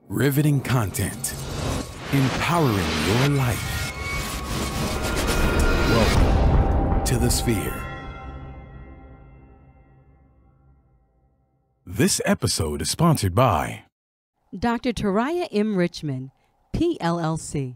Riveting content. Empowering your life. Welcome to The Sphere. This episode is sponsored by Dr. Taraya M. Richmond, PLLC.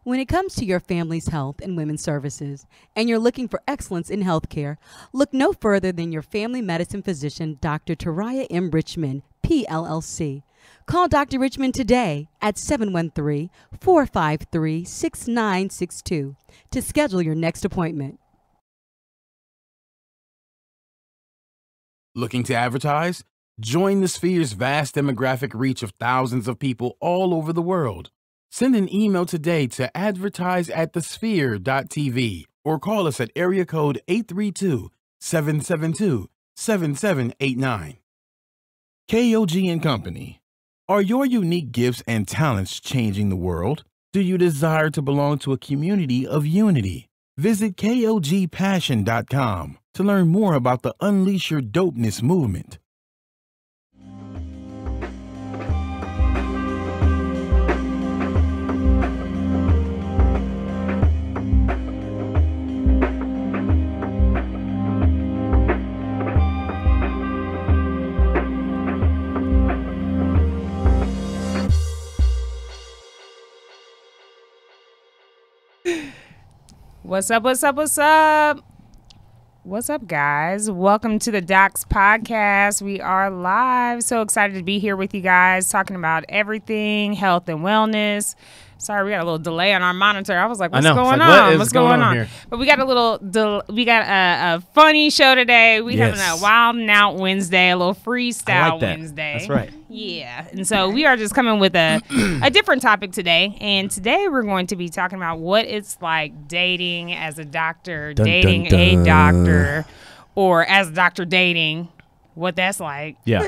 When it comes to your family's health and women's services, and you're looking for excellence in healthcare, look no further than your family medicine physician, Dr. Taraya M. Richmond, PLLC. Call Dr. Richmond today at 713-453-6962 to schedule your next appointment. Looking to advertise? Join the Sphere's vast demographic reach of thousands of people all over the world. Send an email today to advertise@thesphere.tv or call us at area code 832-772-7789. KOG and Company. Are your unique gifts and talents changing the world? Do you desire to belong to a community of unity? Visit KOGpassion.com to learn more about the Unleash Your Dopeness movement. What's up, what's up, what's up? What's up, guys? Welcome to the Docs Podcast. We are live. So excited to be here with you guys, talking about everything, health and wellness. Sorry, we got a little delay on our monitor. I was like, what's going on? What's going on here? But we got a funny show today. We having a Wild and Out Wednesday, a little freestyle Wednesday. That's right. Yeah. And so we are just coming with a different topic today. And today we're going to be talking about what it's like dating as a doctor, dating a doctor, or as a doctor dating, what that's like. Yeah.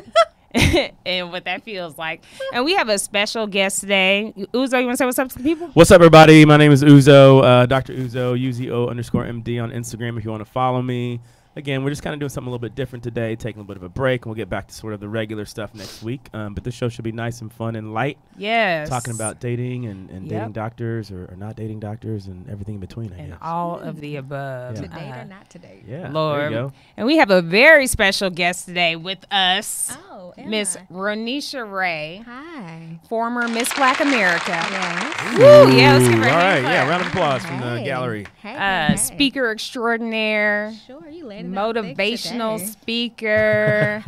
And what that feels like. And we have a special guest today. Uzo, you want to say what's up to the people? What's up, everybody? My name is Uzo, Dr. Uzo, UZO_MD on Instagram if you want to follow me. Again, we're just kind of doing something a little bit different today, taking a little bit of a break, and we'll get back to sort of the regular stuff next week. But this show should be nice and fun and light. Yes. Talking about dating and dating doctors or not dating doctors and everything in between, I guess. All of the above. To date or not to date. Yeah, Lord. there you go. And we have a very special guest today with us. Oh, Miss Roneshia Ray. Hi. Former Miss Black America. Yes. Woo, yeah, let's give her a All right, hand yeah, clap. round of applause from the gallery. Hey. Speaker extraordinaire. Sure, you laid it Motivational today. speaker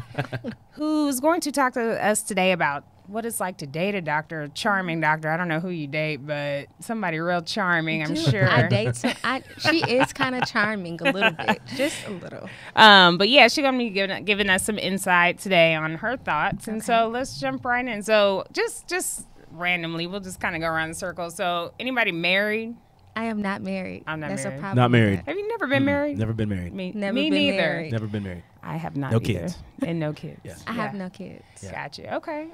who's going to talk to us today about what it's like to date a doctor, a charming doctor. I don't know who you date, but somebody real charming, I'm sure. I date some. She is kind of charming a little bit, just a little. But yeah, she's gonna be giving us some insight today on her thoughts, and so let's jump right in. So just randomly, we'll just kind of go around the circle. So anybody married? I am not married. I'm not That's married. a problem. Not married. Have you never been married? Never been married. Me Never me been neither. married. Never been married. I have not No either. kids. And no kids. Yeah. I have no kids. Yeah. Gotcha. Okay.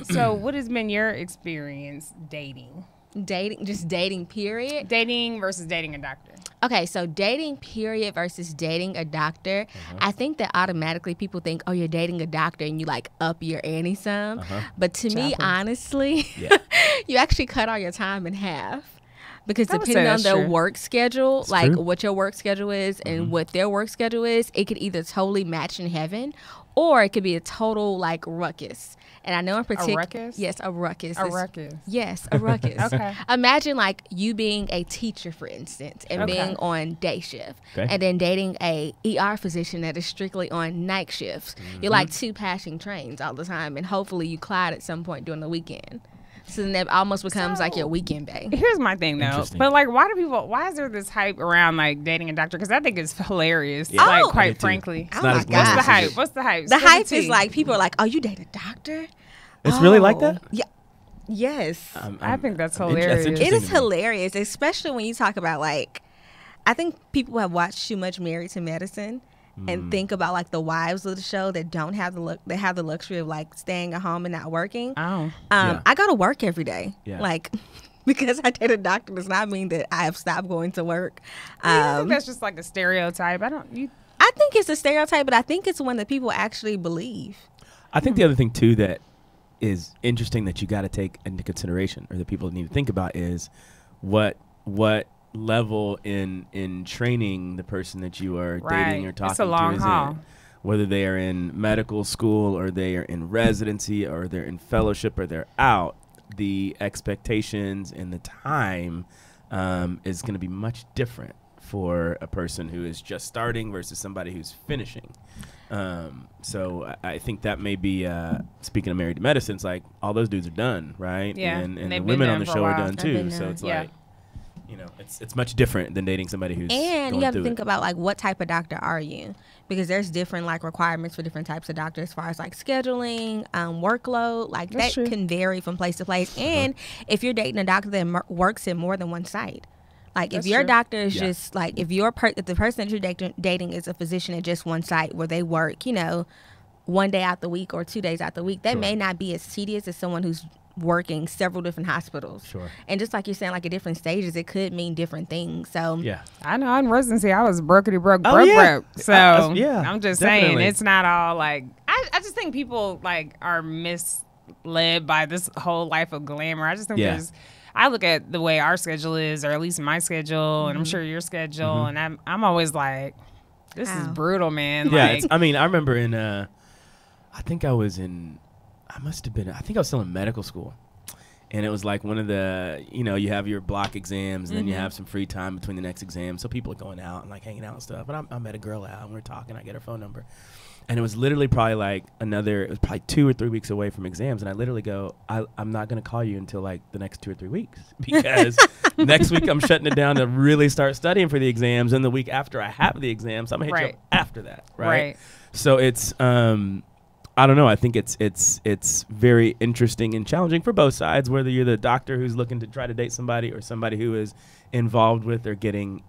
So what has been your experience dating? Just dating, period. Dating versus dating a doctor. Okay, so dating, period, versus dating a doctor. I think that automatically people think, oh, you're dating a doctor and you like up your ante some. But to me, honestly, you actually cut all your time in half. Because depending on their work schedule, It's like true. what your work schedule is and what their work schedule is, it could either totally match in heaven or it could be a total like ruckus. And I know in particular. A ruckus? Yes, a ruckus. A ruckus. Yes, a ruckus. Okay. Imagine like you being a teacher, for instance, and being on day shift, and then dating a ER physician that is strictly on night shifts. You're like two passing trains all the time, and hopefully you collide at some point during the weekend. So then it almost becomes like your weekend bae. Here's my thing though, but like, why is there this hype around like dating a doctor? Because I think it's hilarious. Yeah. Like, Oh. quite frankly, Oh my what's the God. hype? What's the hype? The Spill hype tea. is like people are like, "Oh, you date a doctor?" It's really like that? Yeah. Yes. I think that's I'm hilarious. It interesting is to me. hilarious, especially when you talk about like, I think people have watched too much Married to Medicine and think about like the wives of the show that don't have they have the luxury of like staying at home and not working. Oh. I go to work every day. Yeah. Like because I date a doctor does not mean that I have stopped going to work. I think that's just like a stereotype. I think it's a stereotype, but I think it's one that people actually believe. I think the other thing too that is interesting that you got to take into consideration, or that people need to think about, is what level in training the person that you are dating or talking it's a long to is haul. in. Whether they are in medical school or they are in residency or they're in fellowship or they're out, the expectations and the time is going to be much different for a person who is just starting versus somebody who's finishing. So I think that may be, speaking of Married to Medicine, it's like all those dudes are done, right? Yeah, And they've the been women there on the for a show are while. done too. So it's like, you know, it's much different than dating somebody who's And going you have to through think it. about like what type of doctor are you, because there's different like requirements for different types of doctors as far as like scheduling, workload, like That's that true. can vary from place to place. And if you're dating a doctor that works in more than one site, like That's if your true. doctor is Yeah. just like if the person that you're dating is a physician at just one site where they work, you know, 1 day out the week or 2 days out the week, that Sure. may not be as tedious as someone who's working several different hospitals. Sure. And just like you're saying, like at different stages, it could mean different things. So Yeah. I know in residency I was broke. Oh, yeah. Broke. So Yeah, I'm just definitely. saying it's not all like I just think people like are misled by this whole life of glamour. I just think Yeah. I look at the way our schedule is, or at least my schedule, and I'm sure your schedule, and I'm always like, this is How? brutal, man. Yeah, Like, I mean, I remember I think I was still in medical school. And it was like one of the, you know, you have your block exams, and then you have some free time between the next exam. So people are going out and like hanging out and stuff. But I met a girl out and we're talking. I get her phone number. And it was literally probably like it was probably 2 or 3 weeks away from exams. And I literally go, I'm not going to call you until like the next 2 or 3 weeks, because next week I'm shutting it down to really start studying for the exams. And the week after I have the exams, I'm going to hit you up after that. Right. So it's, I don't know. I think it's very interesting and challenging for both sides, whether you're the doctor who's looking to try to date somebody or somebody who is involved with or getting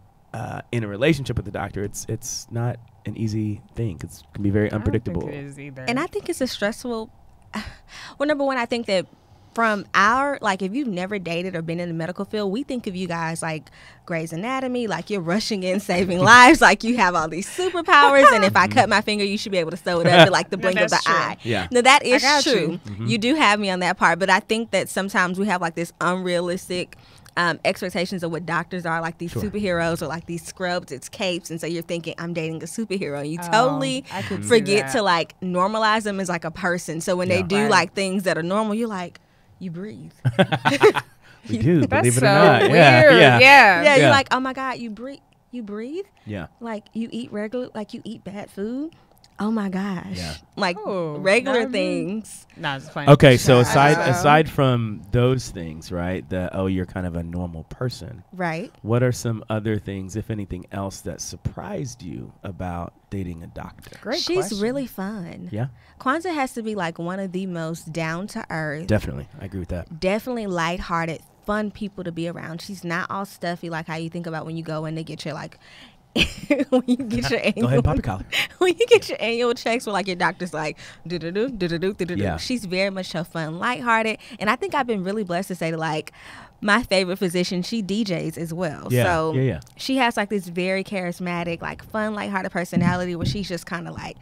in a relationship with the doctor. It's not an easy thing. It can be very unpredictable. I don't think it is either. And I think it's a stressful. Well, number one, I think that from our, like, if you've never dated or been in the medical field, we think of you guys like Grey's Anatomy, like you're rushing in, saving lives, like you have all these superpowers, and if I cut my finger, you should be able to sew it up at like the blink of the that's true. eye. Yeah. No, that is got true. you. You do have me on that part, but I think that sometimes we have like this unrealistic expectations of what doctors are, like these superheroes or like these scrubs, it's capes, and so you're thinking I'm dating a superhero, and you totally I could see forget that. to like normalize them as like a person. So when they do Right. like things that are normal, you're like, you breathe. We do, That's believe it so or not. weird. Yeah. Yeah, you're Yeah. like, oh my God, you breathe. You breathe? Yeah. Like you eat regular, like you eat bad food? Oh my gosh. Yeah. Like Oh, regular mhm. things. No, it's fine. Okay, so Shut up. aside from those things, right? You're kind of a normal person. Right. What are some other things, if anything else, that surprised you about dating a doctor? Great She's question. really fun. Yeah, Kwanzaa has to be like one of the most down to earth, definitely. I agree with that. definitely lighthearted, fun people to be around. She's not all stuffy like how you think about when you go in to get your like when you get your Go ahead annual and pop your collar. when you get your annual checks where like your doctor's like do-do-do, do-do-do, do-do-do. Yeah. She's very much so fun, lighthearted, and I think I've been really blessed to say that like my favorite physician, she DJs as well. Yeah, So yeah. she has like this very charismatic, like fun, lighthearted personality where she's just kind of like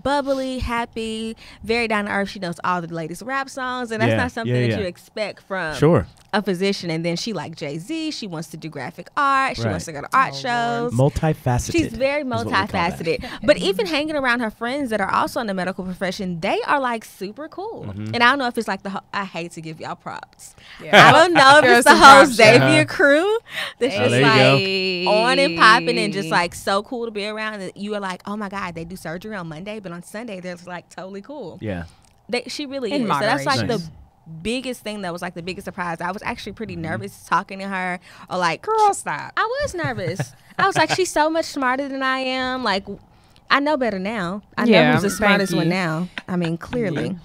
bubbly, happy, very down to earth. She knows all the latest rap songs, and that's Yeah, not something yeah, that yeah. you expect from Sure. a physician. And then she like Jay-Z. She wants to do graphic art. She Right. wants to go to art shows. Multifaceted. She's very is what we call that. multifaceted. But even hanging around her friends that are also in the medical profession, they are like super cool. Mm-hmm. And I don't know if it's like I hate to give y'all props. Yeah. I don't know if Give it's us the some whole props, Xavier Uh-huh. crew that's Oh, just there you like go. on and popping and just like so cool to be around. That you are like, oh my God, they do surgery on Monday, but on Sunday they're just like totally cool. Yeah. She really In is. So that's like moderation. the biggest thing that was like the biggest surprise. I was actually pretty nervous talking to her, or like, Girl, stop. I was nervous. I was like, she's so much smarter than I am. Like, I know better now. I know Yeah, who's the thank smartest you. one now. I mean, clearly,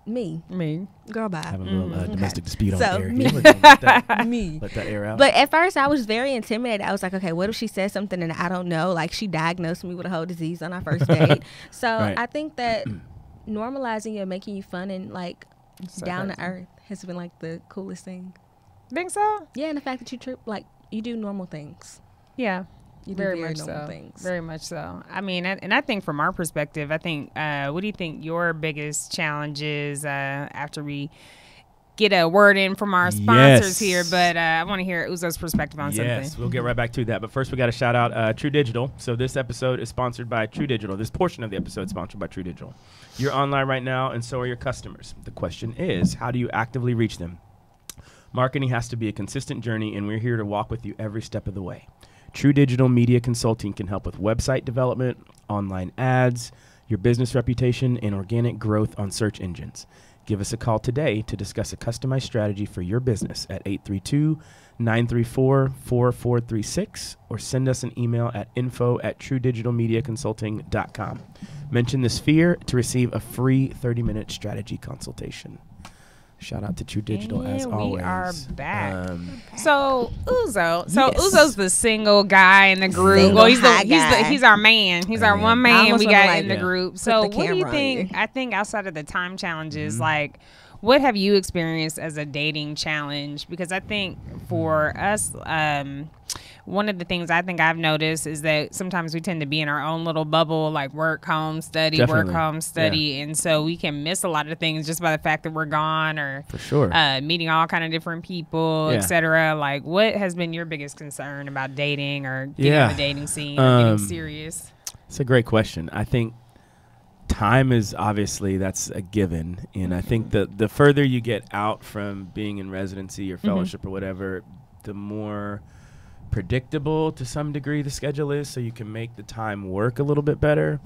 me, Me. girl, bye. Having a little domestic dispute on So, there. me. Yeah, we're gonna let that, Me. let that air out. But at first, I was very intimidated. I was like, okay, what if she says something and I don't know? Like, she diagnosed me with a whole disease on our first date. So Right. I think that normalizing you and making you fun and like So down to crazy. earth has been like the coolest thing. Think so? Yeah, and the fact that you trip, like, you do normal things. Yeah. You do very very much normal so. things. Very much so. I mean, and I think from our perspective, I think, what do you think your biggest challenges after we get a word in from our sponsors here? But I want to hear Uzo's perspective on something. Yes, we'll get right back to that. But first, we got to shout out True Digital. So this episode is sponsored by True Digital. This portion of the episode is sponsored by True Digital. You're online right now, and so are your customers. The question is, how do you actively reach them? Marketing has to be a consistent journey, and we're here to walk with you every step of the way. True Digital Media Consulting can help with website development, online ads, your business reputation, and organic growth on search engines. Give us a call today to discuss a customized strategy for your business at 832-934-4436 or send us an email at info@truedigitalmediaconsulting.com. Mention the Sphere to receive a free 30-minute strategy consultation. Shout out to True Digital as always. We are back. So Uzo, Yes. Uzo's the single guy in the group. Single Well, guy. he's our man. He's our one I man almost we wanna, got like, in the Yeah. group. put So the what do you camera on think? you. I think outside of the time challenges, like, what have you experienced as a dating challenge? Because I think for us, one of the things I think I've noticed is that sometimes we tend to be in our own little bubble, like work, home, study, Definitely. work, home, study. And so we can miss a lot of things just by the fact that we're gone or For sure. meeting all kind of different people, Yeah. etc. Like, what has been your biggest concern about dating or getting on the dating scene or getting serious? It's a great question. I think time is obviously that's a given, and I think the further you get out from being in residency or fellowship or whatever, the more predictable to some degree the schedule is, so you can make the time work a little bit better.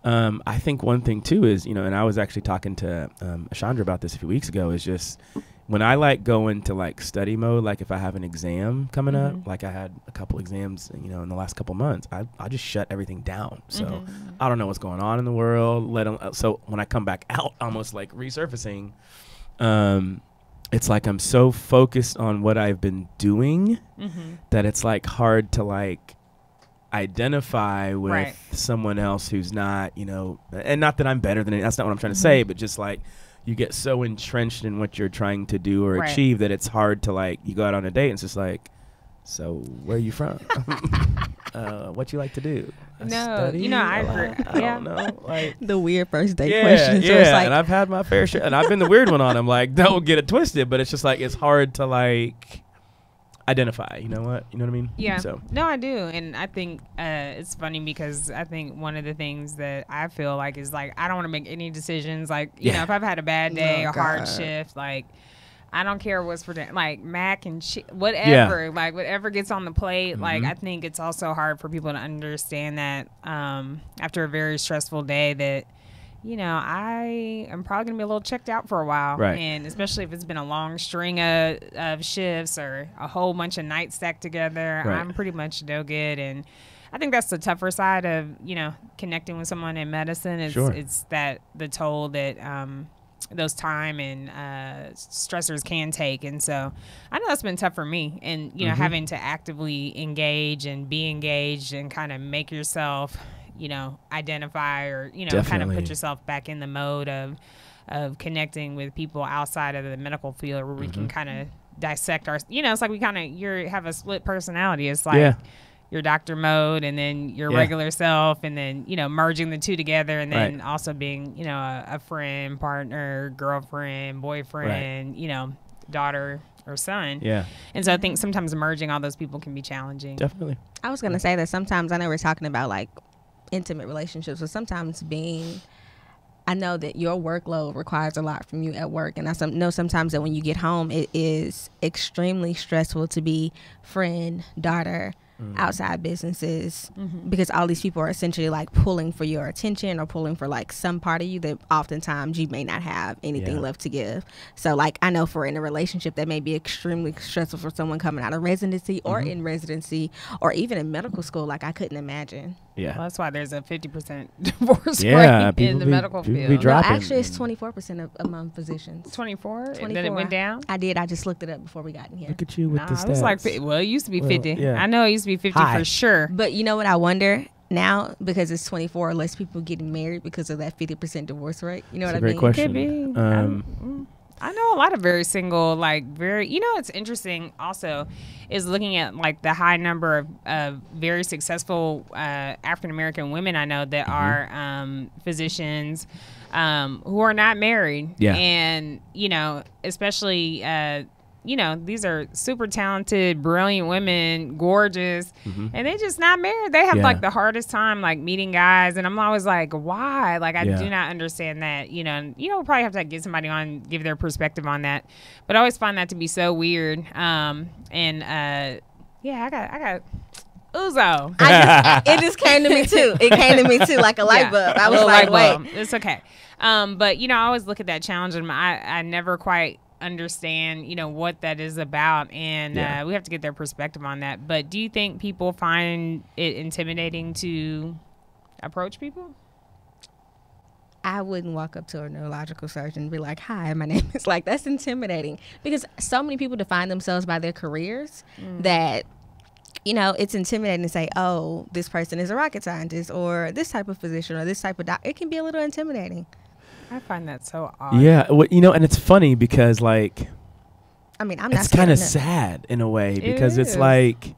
I think one thing too is, and I was actually talking to Chandra about this a few weeks ago, is just when I like go into like study mode, like if I have an exam coming up, like I had a couple exams, in the last couple months, I just shut everything down. So I don't know what's going on in the world. So when I come back out, almost like resurfacing, it's like I'm so focused on what I've been doing that it's like hard to like identify with someone else who's not, and not that I'm better than it. That's not what I'm trying to say, but just like you get so entrenched in what you're trying to do or achieve that it's hard to like, you go out on a date and it's just like, so where are you from? What you like to do? Study? I agree. I don't know. Like The weird first date questions. Where it's like, and I've had my fair share, and I've been the weird one on them. Like, don't get it twisted, but it's just like it's hard to like identify. You know what I mean? Yeah. So No, I do, and I think it's funny because I think one of the things that I feel like is like I don't want to make any decisions. Like if I've had a bad day, a hard shift, like I don't care what's for dinner, like mac and whatever, like whatever gets on the plate. Like I think it's also hard for people to understand that after a very stressful day that I am probably gonna be a little checked out for a while, and especially if it's been a long string of shifts or a whole bunch of nights stacked together, I'm pretty much no good. And I think that's the tougher side of connecting with someone in medicine. It's that the toll that those time and stressors can take. And so I know that's been tough for me, and having to actively engage and be engaged and kind of make yourself identify or kind of put yourself back in the mode of connecting with people outside of the medical field where we can kind of dissect our it's like we kind of have a split personality. It's like your doctor mode and then your regular self, and then merging the two together, and then also being a friend, partner, girlfriend, boyfriend, daughter or son. And so I think sometimes merging all those people can be challenging. Definitely. I was gonna say that sometimes, I know we're talking about like intimate relationships, but sometimes I know that your workload requires a lot from you at work, and I know sometimes that when you get home, it is extremely stressful to be friend, daughter, outside businesses, because all these people are essentially like pulling for your attention or pulling for like some part of you that oftentimes you may not have anything left to give. So like I know for in a relationship that may be extremely stressful for someone coming out of residency or in residency or even in medical school. Like I couldn't imagine. Well, that's why there's a 50% divorce rate in the medical field. No, actually, it's 24% among physicians. 24? And then it went down? I did. I just looked it up before we got in here. Look at you with the stats. It was like, well, it used to be 50. I know it used to be 50 for sure. But you know what I wonder? Now, because it's 24, less people getting married because of that 50% divorce rate. You know what I mean? Great question. Could be. I know a lot of very single, like very, it's interesting also is looking at like the high number of very successful African-American women I know that are physicians who are not married. Yeah. And, especially, these are super talented, brilliant women, gorgeous, and they just not married. They have like the hardest time like meeting guys, and I'm always like, why? Like I do not understand that. We'll probably have to get somebody on, give their perspective on that. But I always find that to be so weird. I got Uzo. It just came to me too. It came to me too, like a light bulb. I was like, wait, it's okay. But I always look at that challenge, and I never quite understand what that is about, and we have to get their perspective on that. But do you think people find it intimidating to approach people? I wouldn't walk up to a neurological surgeon and be like, hi, my name is like, that's intimidating, because so many people define themselves by their careers that it's intimidating to say, oh, this person is a rocket scientist or this type of physician or this type of doctor. It can be a little intimidating. I find that so odd. Yeah, and it's funny because like, I mean, I'm not. It's kind of sad in a way because it's like,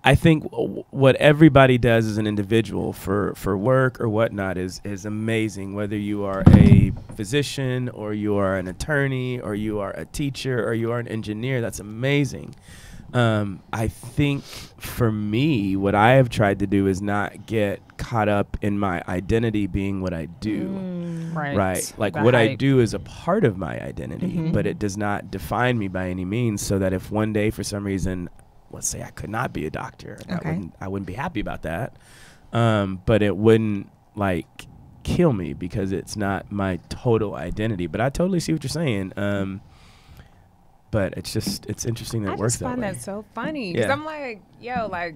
I think what everybody does as an individual for work or whatnot is amazing. Whether you are a physician or you are an attorney or you are a teacher or you are an engineer, that's amazing. I think for me, what I have tried to do is not get caught up in my identity being what I do. Right. Like what I do is a part of my identity, but it does not define me by any means, so that if one day for some reason, let's say I could not be a doctor, I wouldn't be happy about that. But it wouldn't like kill me because it's not my total identity. But I totally see what you're saying. But it's interesting that it works that way. I just find that so funny because I'm like, like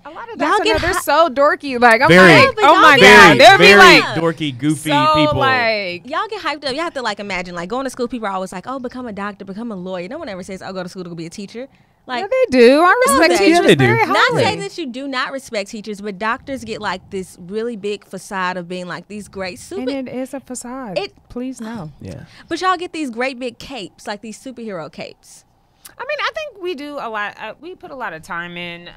a lot of y'all they're so dorky. Like I'm very, like, oh my god, they'll be like dorky, goofy so people. Like y'all get hyped up. You have to like imagine like going to school. People are always like, oh, become a doctor, become a lawyer. No one ever says, I'll go to school to be a teacher. Like, yeah, they do. I respect teachers they do. very highly. Not saying that you do not respect teachers, but doctors get like this really big facade of being like these great super. And it is a facade. Please no. Yeah. But y'all get these great big capes, like these superhero capes. I mean, I think we do a lot. We put a lot of time in,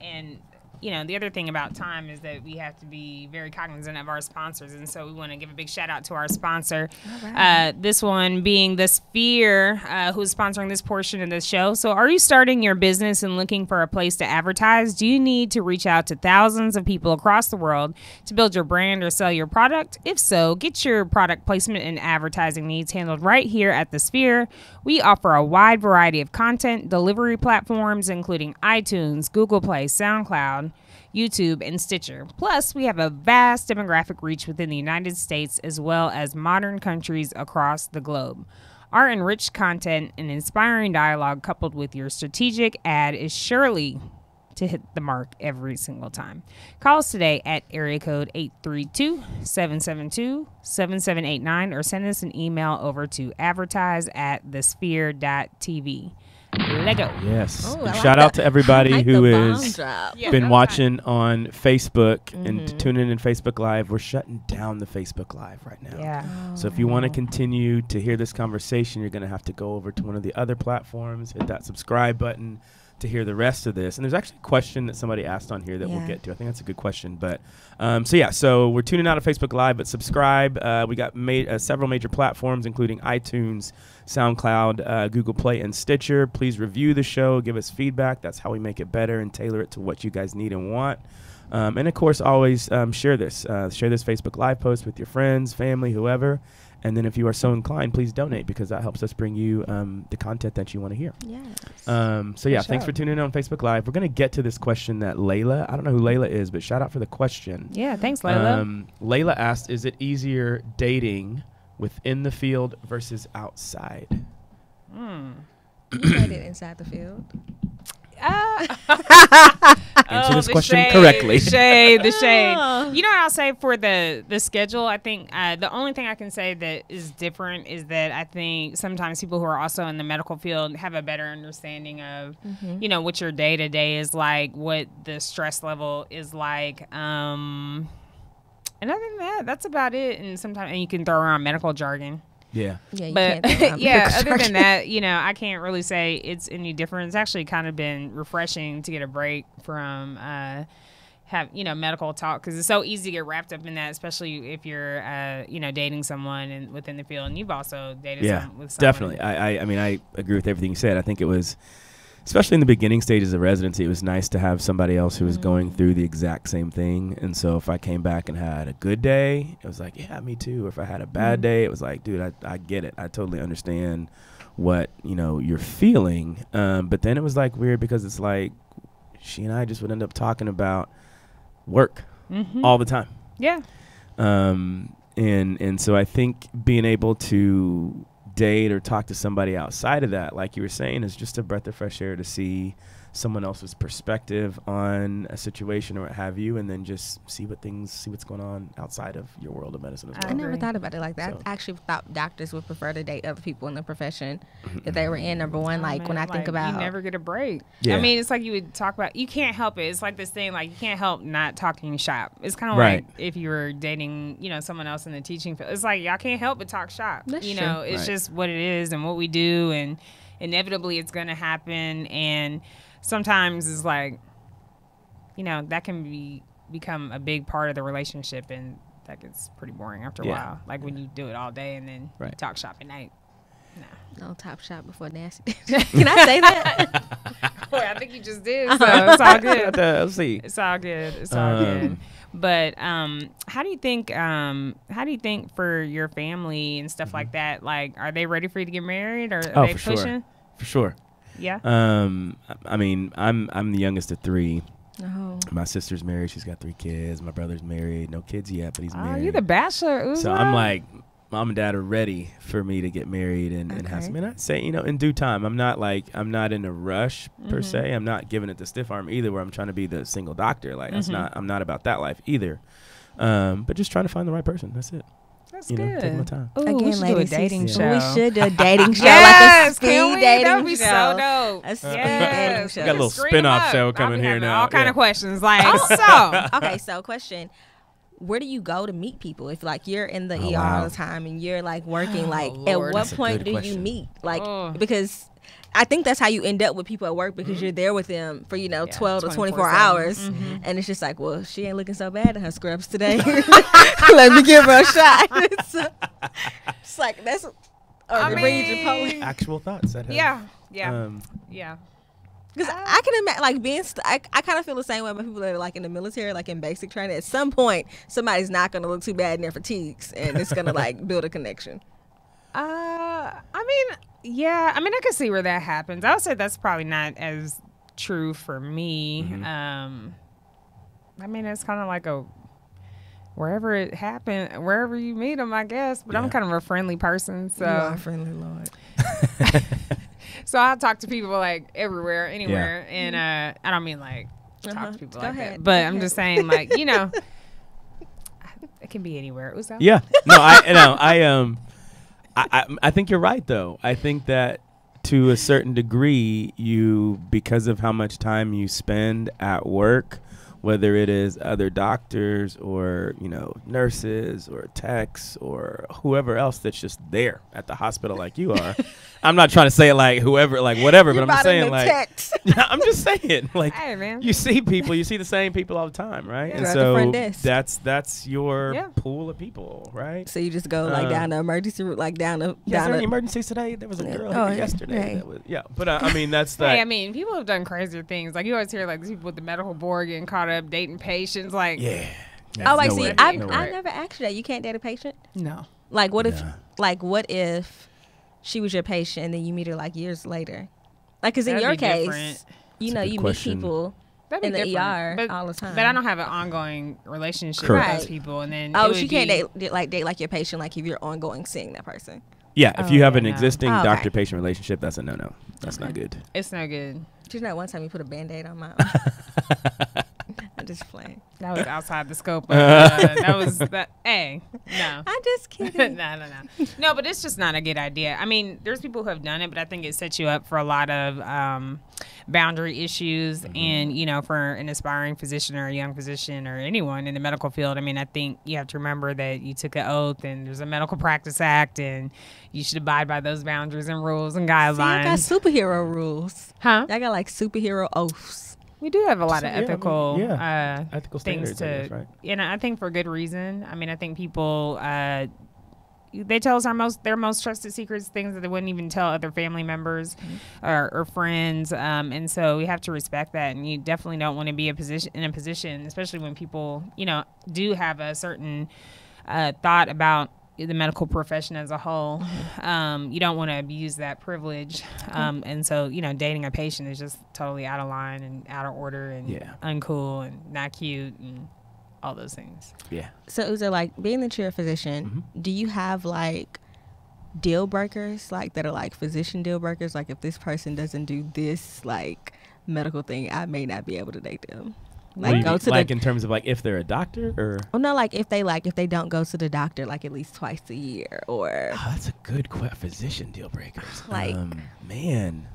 and the other thing about time is that we have to be very cognizant of our sponsors, and so we want to give a big shout out to our sponsor. Right. This one being The Sphere, who's sponsoring this portion of the show. So, are you starting your business and looking for a place to advertise? Do you need to reach out to thousands of people across the world to build your brand or sell your product? If so, get your product placement and advertising needs handled right here at The Sphere. We offer a wide variety of content delivery platforms, including iTunes, Google Play, SoundCloud, YouTube, and Stitcher. Plus, we have a vast demographic reach within the United States as well as modern countries across the globe. Our enriched content and inspiring dialogue coupled with your strategic ad is surely to hit the mark every single time. Call us today at area code 832-772-7789 or send us an email over to advertise@thesphere.tv. Lego. Yes. Ooh, shout out to everybody who has been watching on Facebook and tuning in Facebook Live. We're shutting down the Facebook Live right now. Yeah. So if you want to continue to hear this conversation, you're going to have to go over to one of the other platforms, hit that subscribe button to hear the rest of this. And there's actually a question that somebody asked on here that we'll get to. I think that's a good question. But so we're tuning out of Facebook Live, but subscribe. We got several major platforms, including iTunes, SoundCloud, Google Play, and Stitcher. Please review the show, give us feedback. That's how we make it better and tailor it to what you guys need and want. And of course, always share this Facebook Live post with your friends, family, whoever. And then if you are so inclined, please donate, because that helps us bring you the content that you want to hear. Yes. Thanks for tuning in on Facebook Live. We're going to get to this question that Layla, I don't know who Layla is, but shout out for the question. Yeah, thanks, Layla. Layla asked, is it easier dating within the field versus outside? You dated inside the field. Answer this question correctly. The shade. You know what I'll say for the schedule? I think the only thing I can say that is different is that I think sometimes people who are also in the medical field have a better understanding of, what your day-to-day is like, what the stress level is like. And other than that, that's about it. And sometimes you can throw around medical jargon. Yeah. Yeah, you But can't do yeah, other than that, I can't really say it's any different. It's actually kind of been refreshing to get a break from medical talk, because it's so easy to get wrapped up in that, especially if you're dating someone and within the field, and you've also dated with someone. Definitely. I mean, I agree with everything you said. I think it was, especially in the beginning stages of residency, it was nice to have somebody else who was going through the exact same thing. And so if I came back and had a good day, it was like, yeah, me too. Or if I had a bad day, it was like, dude, I get it. I totally understand what, you're feeling. But then it was like weird, because it's like she and I just would end up talking about work all the time. Yeah. And so I think being able to date or talk to somebody outside of that, like you were saying, is just a breath of fresh air to see someone else's perspective on a situation or what have you, and then just see what's going on outside of your world of medicine as well. I never thought about it like that. I actually thought doctors would prefer to date other people in the profession that they were in. Number one, when I think about, you never get a break. Yeah. I mean, it's like you would talk about, you can't help it. It's like this thing, like you can't help not talking shop. It's kind of Right. like if you were dating, someone else in the teaching field. It's like y'all can't help but talk shop. That's true. It's Right. just what it is and what we do, and inevitably it's going to happen. And sometimes it's like, that can become a big part of the relationship, and that gets pretty boring after a while. Like when you do it all day and then you talk shop at night. no top shot before nasty. Can I say that? Boy, I think you just did. So it's all good. Let's see. It's all good. It's all good. But how do you think for your family and stuff like that? Like, are they ready for you to get married, or are they for pushing? For sure. Yeah. I mean, I'm the youngest of three. No. My sister's married. She's got 3 kids. My brother's married. No kids yet, but he's married. You the bachelor. Uzo? So I'm like, mom and dad are ready for me to get married and have some. And I say, in due time. I'm not in a rush per se. I'm not giving it the stiff arm either, where I'm trying to be the single doctor. Like I'm not about that life either. But just trying to find the right person. That's it. That's good. Taking my time. Ooh, we should do a dating show. We should do a dating show, Yes, like a can speed we? dating That would be show. so dope. A speed Yes. dating show. We got a little Screen spin-off 'em up. show I'll coming be here having now. all kind Yeah. of questions, like so. Okay, so question. Where do you go to meet people? If you're in the ER wow. all the time and you're working, at Lord. what That's a point good do you question. meet? Because I think that's how you end up with people at work, because you're there with them for 12 to 24 hours, and it's just like, well, she ain't looking so bad in her scrubs today. Let me give her a shot. It's like that's read your post. Actual thoughts. That have, Yeah. Because I can imagine, being, I kind of feel the same way about people that are in the military, in basic training. At some point, somebody's not going to look too bad in their fatigues, and it's going to build a connection. I can see where that happens. I would say that's probably not as true for me. It's kind of like wherever it happened, wherever you meet them, I guess. But I'm kind of a friendly person, so. You are a friendly Lord. So I talk to people everywhere, anywhere, and I don't mean talk to people that, but I'm just saying it can be anywhere. Uzo? Yeah. No, I think you're right though. I think that to a certain degree, because of how much time you spend at work, whether it is other doctors or nurses or techs or whoever else that's just there at the hospital like you are. I'm not trying to say whoever, whatever, but I'm just saying I'm just saying hey, man. you see people, you see the same people all the time, right? Yeah. And At the front so desk. that's your pool of people, right? So you just go down the emergency room, down the. Yes, there any emergencies today? There was a girl here yesterday. That was, but that's the. Hey, people have done crazier things. You always hear these people with the medical board getting caught up dating patients. Yeah. I never asked you that. You can't date a patient? No. What if she was your patient and then you meet her years later? Because in your case, you meet people in the ER all the time. But I don't have an ongoing relationship Correct. with those people. And then she can't date your patient if you're ongoing seeing that person. Yeah, if you have an no. existing doctor-patient relationship, that's a no-no. That's not good. It's no good. Just one time you put a Band-Aid on my I'm just playing. That was outside the scope. Of, that was that. Hey, no. I'm just kidding. No. No, but it's just not a good idea. I mean, there's people who have done it, but I think it sets you up for a lot of boundary issues. And, you know, for an aspiring physician or a young physician or anyone in the medical field, I mean, I think you have to remember that you took an oath and there's a Medical Practice Act and you should abide by those boundaries and rules and guidelines. See, I got superhero rules. Huh? I got like superhero oaths. We do have a lot of ethical, ethical things standards, I guess, right? And I think for good reason. I mean, I think people, they tell us their most trusted secrets, things that they wouldn't even tell other family members or friends. And so we have to respect that. And you definitely don't want to be in a position, especially when people, you know, do have a certain thought about the medical profession as a whole. You don't want to abuse that privilege. And so, you know, dating a patient is just totally out of line and out of order and uncool and not cute and all those things. Yeah. So Uzo, like being that you're a physician, do you have like deal breakers like that are like physician deal breakers? Like if this person doesn't do this like medical thing, I may not be able to date them. Like go to like in terms of like if they're a doctor or no, like if they don't go to the doctor like at least twice a year or that's a good physician deal breakers. Like man,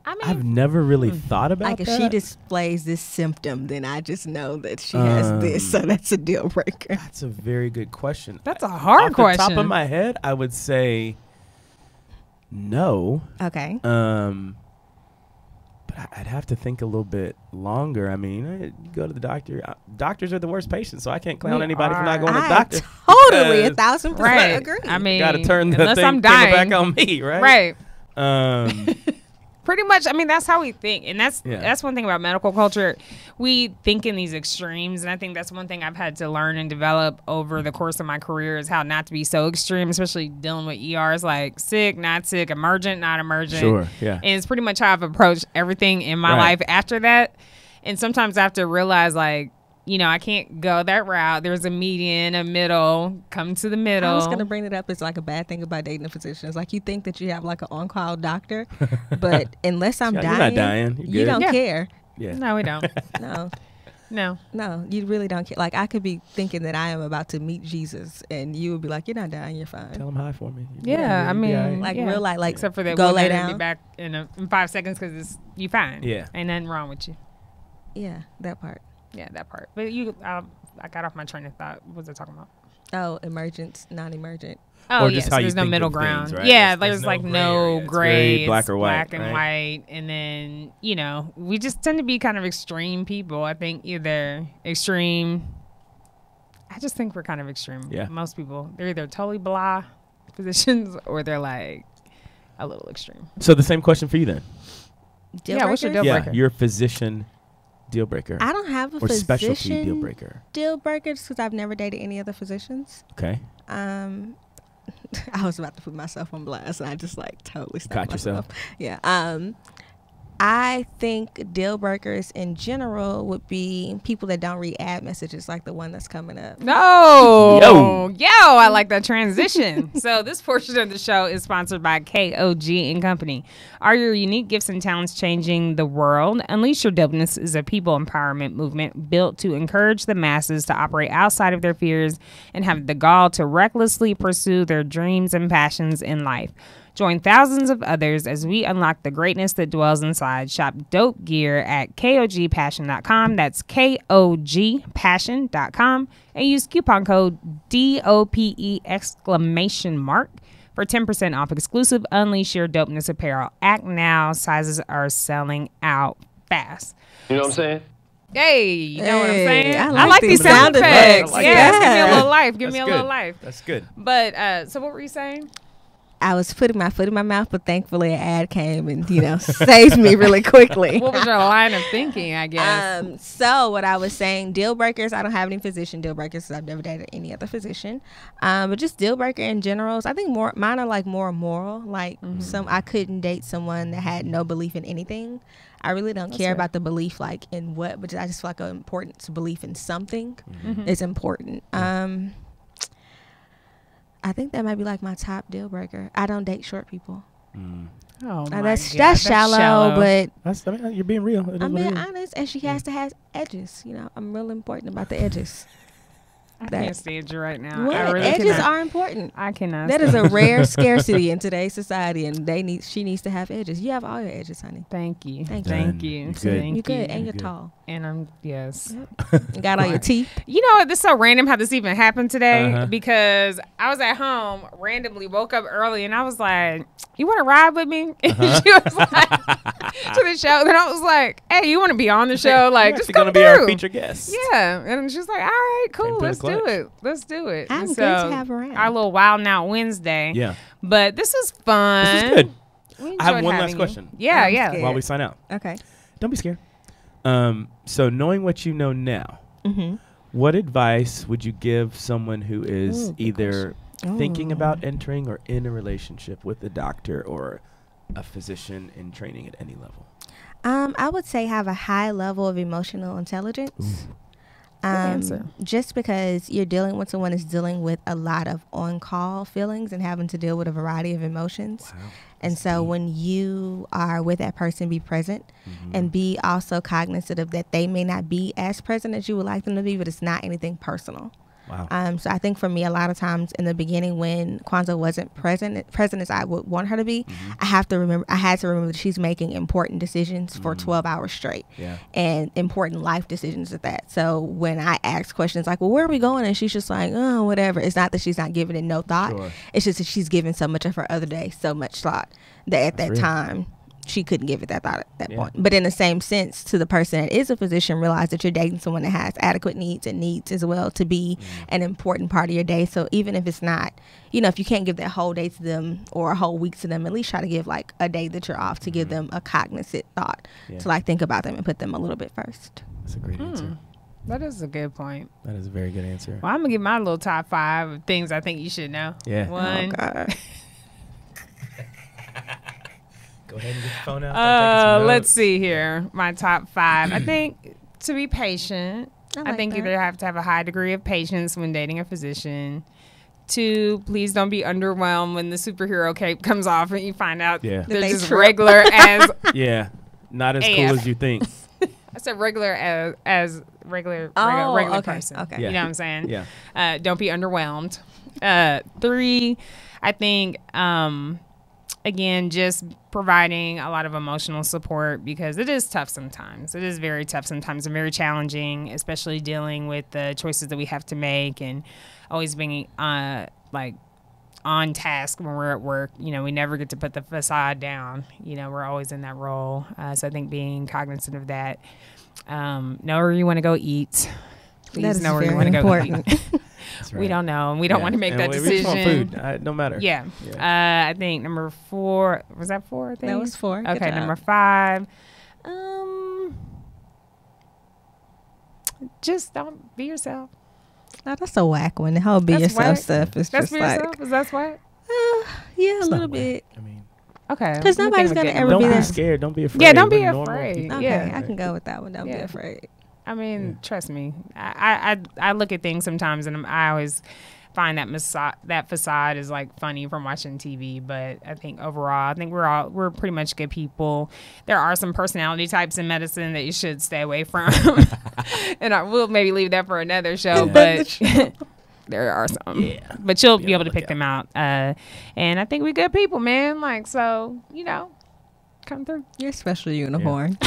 I mean, I've never really thought about like that. If she displays this symptom, then I just know that she has this, so that's a deal breaker. That's a very good question. That's a hard question. Off the top of my head, I would say no. Okay. But I'd have to think a little bit longer. I mean, you go to the doctor. Doctors are the worst patients, so I can't clown anybody for not going to the doctor. Totally 1,000% agree. I mean, got to turn the thing I'm dying back on me, right? Right. Pretty much. I mean, that's how we think, and that's one thing about medical culture. We think in these extremes, and I think that's one thing I've had to learn and develop over the course of my career is how not to be so extreme, especially dealing with ERs, like sick, not sick, emergent, not emergent. Sure, yeah. And it's pretty much how I've approached everything in my life after that. And sometimes I have to realize, like, you know, I can't go that route. There's a median, a middle. Come to the middle. I was going to bring it up. It's like a bad thing about dating a physician. It's like you think that you have like an on-call doctor, but unless I'm dying, you're not dying. You don't care. Yeah. No, we don't. No, you really don't care. Like I could be thinking that I am about to meet Jesus, and you would be like, "You're not dying. You're fine." Tell him hi for me. I mean, like real life. Like except for that, go lay down. Be back in 5 seconds because you fine. Yeah, ain't nothing wrong with you. Yeah, that part. Yeah, that part. But I got off my train of thought. What was I talking about? Oh, emergent, non-emergent. Oh, yes. Yeah, so there's no middle ground. Things, right? Yeah, there's like no gray. It's black or white. Black and white. And then, you know, we just tend to be kind of extreme people. I think either extreme. I just think we're kind of extreme. Yeah. Most people, they're either totally blah physicians or they're like a little extreme. So the same question for you then. What's your deal breaker? Yeah, you're a physician deal breaker. I don't have a or physician specialty deal breaker. Deal breaker because I've never dated any other physicians. Okay. I was about to put myself on blast and I just like totally stopped myself. Yeah. I think deal breakers in general would be people that don't read ad messages like the one that's coming up. No. Yo, I like that transition. So this portion of the show is sponsored by KOG and Company. Are your unique gifts and talents changing the world? Unleash Your Dopeness is a people empowerment movement built to encourage the masses to operate outside of their fears and have the gall to recklessly pursue their dreams and passions in life. Join thousands of others as we unlock the greatness that dwells inside. Shop dope gear at KOGpassion.com. That's KOGpassion.com. And use coupon code DOPE for 10% off exclusive Unleash Your Dopeness apparel. Act now. Sizes are selling out fast. You know what I'm saying? Hey, you know what I'm saying? I like these sound effects. Like give me a little life. Give me a little life. That's good. But so what were you saying? I was putting my foot in my mouth, but thankfully an ad came and, saved me really quickly. What was your line of thinking, I guess? So what I was saying, deal breakers, I don't have any physician deal breakers because I've never dated any other physician. But just deal breaker in general, I think mine are like more moral. Like I couldn't date someone that had no belief in anything. I really don't care about the belief like in what, but I just feel like an importance belief in something is important. I think that might be like my top deal breaker. I don't date short people. Oh, my that's God. shallow, but I mean, you're being real. It is I'm what it being is. honest, and she has to have edges. You know, I'm real important about the edges. I can't stand you right now. What? I really Edges cannot. are important. I cannot. That is a rare scarcity in today's society, and she needs to have edges. You have all your edges, honey. Thank you. Thank Thank you. you. You're good. Thank You good, and you. you're good. tall. And I'm yes. You got all your teeth. You know what? This is so random how this even happened today Uh-huh. because I was at home, randomly woke up early, and I was like, "You want to ride with me?" And she was like, to the show. Then I was like, "Hey, you want to be on the show? Like, You're just actually come gonna be our through." featured guest. Yeah, and she's like, "All right, Came cool, through let's the do clutch. it. Let's do it." I'm And good so to have around. our little Wild and Out Wednesday. Yeah. But this is fun. This is good. We I have enjoyed one having last you. question. Yeah, I'm yeah. scared. While we sign out, Okay. don't be scared. So knowing what you know now, Mm-hmm. what advice would you give someone who is Ooh, good either thinking Ooh. about entering or in a relationship with a doctor or a physician in training at any level? I would say have a high level of emotional intelligence. answer. Just because you're dealing with someone who's dealing with a lot of on-call feelings and having to deal with a variety of emotions. Wow. And so when you are with that person, be present and be also cognizant of that they may not be as present as you would like them to be, but it's not anything personal. Wow. So I think for me, a lot of times in the beginning when Kwanzaa wasn't present as I would want her to be, I had to remember that she's making important decisions for 12 hours straight. Yeah. And important life decisions at that. So when I ask questions like, well, where are we going? And she's just like, oh, whatever. It's not that she's not giving it no thought. Sure. It's just that she's given so much of her other day so much thought that at That's that real. time she couldn't give it that thought at that Yeah. point. But in the same sense, to the person that is a physician, realize that you're dating someone that has adequate needs and needs as well to be an important part of your day. So even if it's not, if you can't give that whole day to them or a whole week to them, at least try to give like a day that you're off to give them a cognizant thought to like think about them and put them a little bit first. That's a great answer. That is a good point. That is a very good answer. Well, I'm gonna give my little top 5 of things I think you should know. Yeah. One. Oh, God. Go ahead and get the phone out. Let's see here. My top 5. I think to be patient. I I like think that. you either have to have a high degree of patience when dating a physician. 2, please don't be underwhelmed when the superhero cape comes off and you find out Yeah. they're They just trip. regular as Yeah. Not as AF. cool as you think. I said regular as regular Okay. person. Okay. Yeah. You know what I'm saying? Yeah. Don't be underwhelmed. 3, I think, again, just providing a lot of emotional support because it is tough sometimes. It is very tough sometimes and very challenging, especially dealing with the choices that we have to make and always being like on task when we're at work. We never get to put the facade down. We're always in that role. So I think being cognizant of that. Know where you want to go eat. Please That is know where you very want to go important. eat. That's We right. don't know. And we don't Yeah. want to make And that we just want decision. food. No matter. Yeah. I think number 4, was that 4? I think? That was 4. Good Okay, job. number 5. Just don't be yourself. Oh, that's a whack one. The whole be That's yourself whack. stuff is That's just be like, yourself? Is that what? yeah, It's a not little whack. bit. I mean, Okay. Because Let me nobody's think of gonna a good ever number don't be be that. scared. Don't be afraid. Yeah, don't be We're normal afraid. people. Okay, Yeah. I can go with that one. Don't be Yeah. afraid. I mean, trust me. I look at things sometimes, and I always find that facade is like funny from watching TV. But I think overall, I think we're pretty much good people. There are some personality types in medicine that you should stay away from, and I will maybe leave that for another show. But there are some. Yeah. But you'll be able to look pick out. them out. And I think we're good people, man. Like so, come through. You're a special unicorn.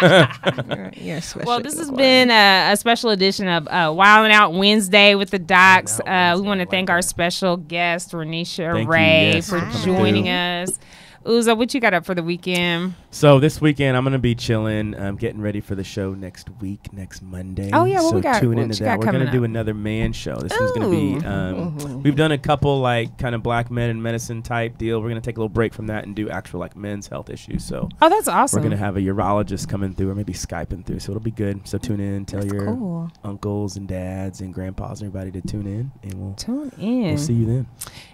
You're a special Well, this has unicorn. been a special edition of Wild and Out Wednesday with the Docs. Wild Out We Wednesday, want I to thank like our that. special guest, Renisha Thank you, Ray, yes, for for coming joining through. us. Uzo, what you got up for the weekend? So this weekend I'm gonna be chilling. Getting ready for the show next week, next Monday. Oh, yeah, what so we got- tune what into you that. got We're gonna coming do up? another man show. This one's gonna be. We've done a couple like kind of black men in medicine type deal. We're gonna take a little break from that and do actual like men's health issues. So Oh, that's awesome. we're gonna have a urologist coming through, or maybe Skyping through. So it'll be good. So tune in. Tell That's your cool. uncles and dads and grandpas and everybody to tune in, and we'll Tune in. we'll see you then.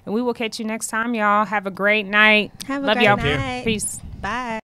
And we will catch you next time, y'all. Have a great night. Have a Love great y'all. night. Peace. Bye.